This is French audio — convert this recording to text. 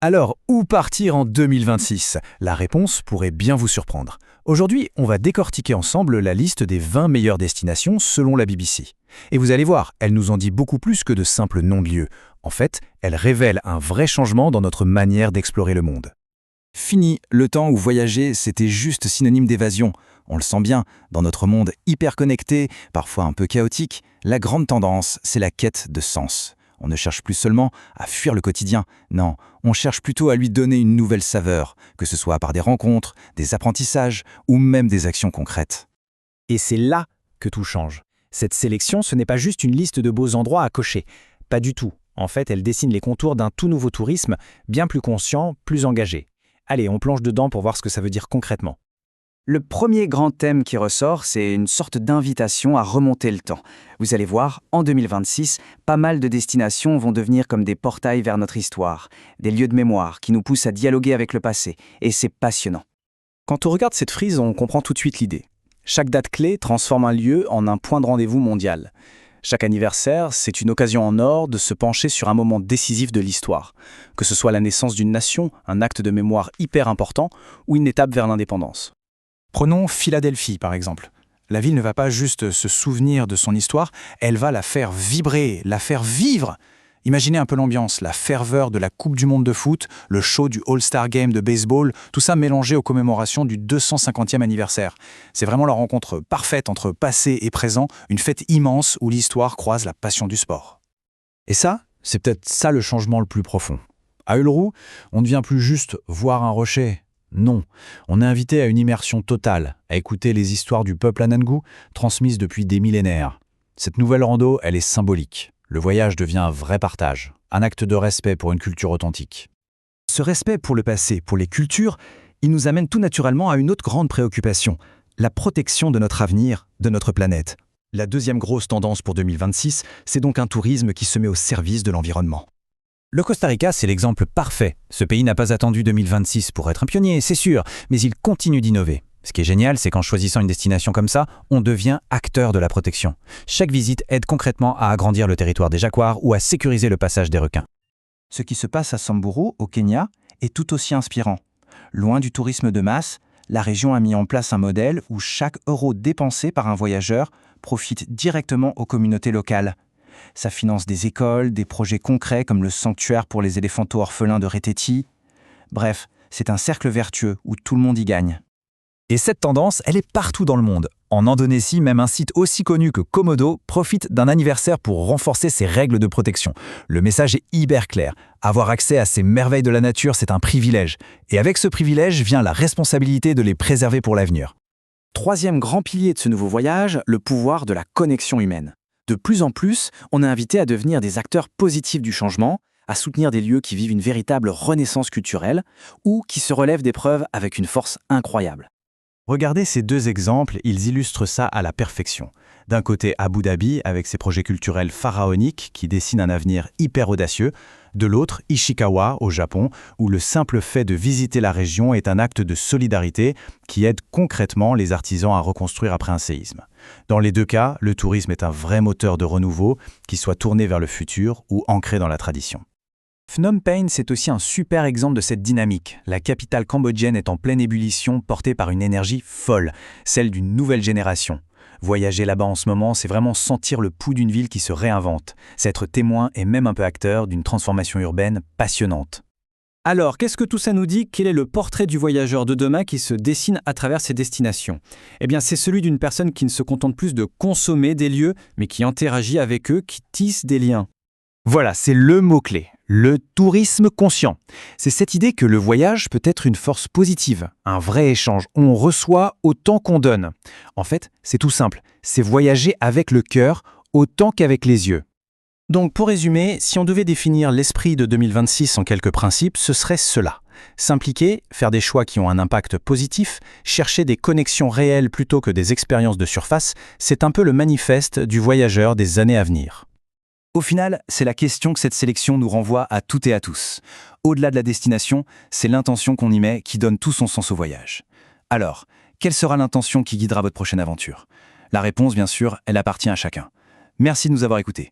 Alors, où partir en 2026? La réponse pourrait bien vous surprendre. Aujourd'hui, on va décortiquer ensemble la liste des 20 meilleures destinations selon la BBC. Et vous allez voir, elle nous en dit beaucoup plus que de simples noms de lieux. En fait, elle révèle un vrai changement dans notre manière d'explorer le monde. Fini le temps où voyager, c'était juste synonyme d'évasion. On le sent bien, dans notre monde hyper connecté, parfois un peu chaotique, la grande tendance, c'est la quête de sens. On ne cherche plus seulement à fuir le quotidien, non, on cherche plutôt à lui donner une nouvelle saveur, que ce soit par des rencontres, des apprentissages ou même des actions concrètes. Et c'est là que tout change. Cette sélection, ce n'est pas juste une liste de beaux endroits à cocher. Pas du tout. En fait, elle dessine les contours d'un tout nouveau tourisme, bien plus conscient, plus engagé. Allez, on plonge dedans pour voir ce que ça veut dire concrètement. Le premier grand thème qui ressort, c'est une sorte d'invitation à remonter le temps. Vous allez voir, en 2026, pas mal de destinations vont devenir comme des portails vers notre histoire, des lieux de mémoire qui nous poussent à dialoguer avec le passé, et c'est passionnant. Quand on regarde cette frise, on comprend tout de suite l'idée. Chaque date clé transforme un lieu en un point de rendez-vous mondial. Chaque anniversaire, c'est une occasion en or de se pencher sur un moment décisif de l'histoire, que ce soit la naissance d'une nation, un acte de mémoire hyper important ou une étape vers l'indépendance. Prenons Philadelphie, par exemple. La ville ne va pas juste se souvenir de son histoire, elle va la faire vibrer, la faire vivre. Imaginez un peu l'ambiance, la ferveur de la Coupe du Monde de foot, le show du All-Star Game de baseball, tout ça mélangé aux commémorations du 250e anniversaire. C'est vraiment la rencontre parfaite entre passé et présent, une fête immense où l'histoire croise la passion du sport. Et ça, c'est peut-être ça le changement le plus profond. À Uluru, on ne vient plus juste voir un rocher. Non, on est invité à une immersion totale, à écouter les histoires du peuple Anangu, transmises depuis des millénaires. Cette nouvelle rando, elle est symbolique. Le voyage devient un vrai partage, un acte de respect pour une culture authentique. Ce respect pour le passé, pour les cultures, il nous amène tout naturellement à une autre grande préoccupation, la protection de notre avenir, de notre planète. La deuxième grosse tendance pour 2026, c'est donc un tourisme qui se met au service de l'environnement. Le Costa Rica, c'est l'exemple parfait. Ce pays n'a pas attendu 2026 pour être un pionnier, c'est sûr, mais il continue d'innover. Ce qui est génial, c'est qu'en choisissant une destination comme ça, on devient acteur de la protection. Chaque visite aide concrètement à agrandir le territoire des jaguars ou à sécuriser le passage des requins. Ce qui se passe à Samburu, au Kenya, est tout aussi inspirant. Loin du tourisme de masse, la région a mis en place un modèle où chaque euro dépensé par un voyageur profite directement aux communautés locales. Ça finance des écoles, des projets concrets comme le sanctuaire pour les éléphantos orphelins de Reteti. Bref, c'est un cercle vertueux où tout le monde y gagne. Et cette tendance, elle est partout dans le monde. En Indonésie, même un site aussi connu que Komodo profite d'un anniversaire pour renforcer ses règles de protection. Le message est hyper clair. Avoir accès à ces merveilles de la nature, c'est un privilège. Et avec ce privilège vient la responsabilité de les préserver pour l'avenir. Troisième grand pilier de ce nouveau voyage, le pouvoir de la connexion humaine. De plus en plus, on est invité à devenir des acteurs positifs du changement, à soutenir des lieux qui vivent une véritable renaissance culturelle ou qui se relèvent d'épreuves avec une force incroyable. Regardez ces deux exemples, ils illustrent ça à la perfection. D'un côté, Abu Dhabi, avec ses projets culturels pharaoniques qui dessinent un avenir hyper audacieux. De l'autre, Ishikawa, au Japon, où le simple fait de visiter la région est un acte de solidarité qui aide concrètement les artisans à reconstruire après un séisme. Dans les deux cas, le tourisme est un vrai moteur de renouveau, qu'il soit tourné vers le futur ou ancré dans la tradition. Phnom Penh, c'est aussi un super exemple de cette dynamique. La capitale cambodgienne est en pleine ébullition, portée par une énergie folle, celle d'une nouvelle génération. Voyager là-bas en ce moment, c'est vraiment sentir le pouls d'une ville qui se réinvente. C'est être témoin et même un peu acteur d'une transformation urbaine passionnante. Alors, qu'est-ce que tout ça nous dit? Quel est le portrait du voyageur de demain qui se dessine à travers ces destinations? Eh bien, c'est celui d'une personne qui ne se contente plus de consommer des lieux, mais qui interagit avec eux, qui tisse des liens. Voilà, c'est le mot-clé, le tourisme conscient. C'est cette idée que le voyage peut être une force positive, un vrai échange. On reçoit autant qu'on donne. En fait, c'est tout simple, c'est voyager avec le cœur autant qu'avec les yeux. Donc pour résumer, si on devait définir l'esprit de 2026 en quelques principes, ce serait cela. S'impliquer, faire des choix qui ont un impact positif, chercher des connexions réelles plutôt que des expériences de surface, c'est un peu le manifeste du voyageur des années à venir. Au final, c'est la question que cette sélection nous renvoie à toutes et à tous. Au-delà de la destination, c'est l'intention qu'on y met qui donne tout son sens au voyage. Alors, quelle sera l'intention qui guidera votre prochaine aventure? La réponse, bien sûr, elle appartient à chacun. Merci de nous avoir écoutés.